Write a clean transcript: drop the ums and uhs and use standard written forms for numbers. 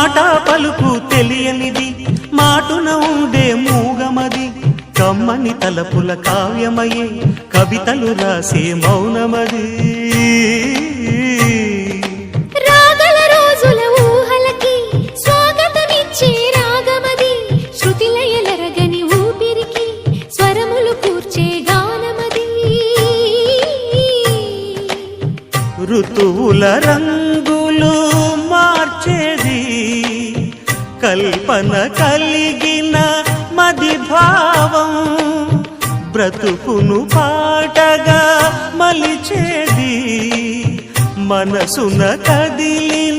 మాట పలుకు తెలియనిది మాటున ఉండే మూగమది కమ్మని తలపుల కావ్యమయే కవితలు రాసే మౌనమది రాగల రోజుల ఊహలకి స్వాగతమిచ్చే రాగమది శృతిలయలరగని ఊపిరికి స్వరములు కూర్చే గానమది ఋతువుల రంగులు మార్చేది కల్పన కలిగిన మది భావం బ్రతుకును పాటగా మలిచేది మనసున కదిలిన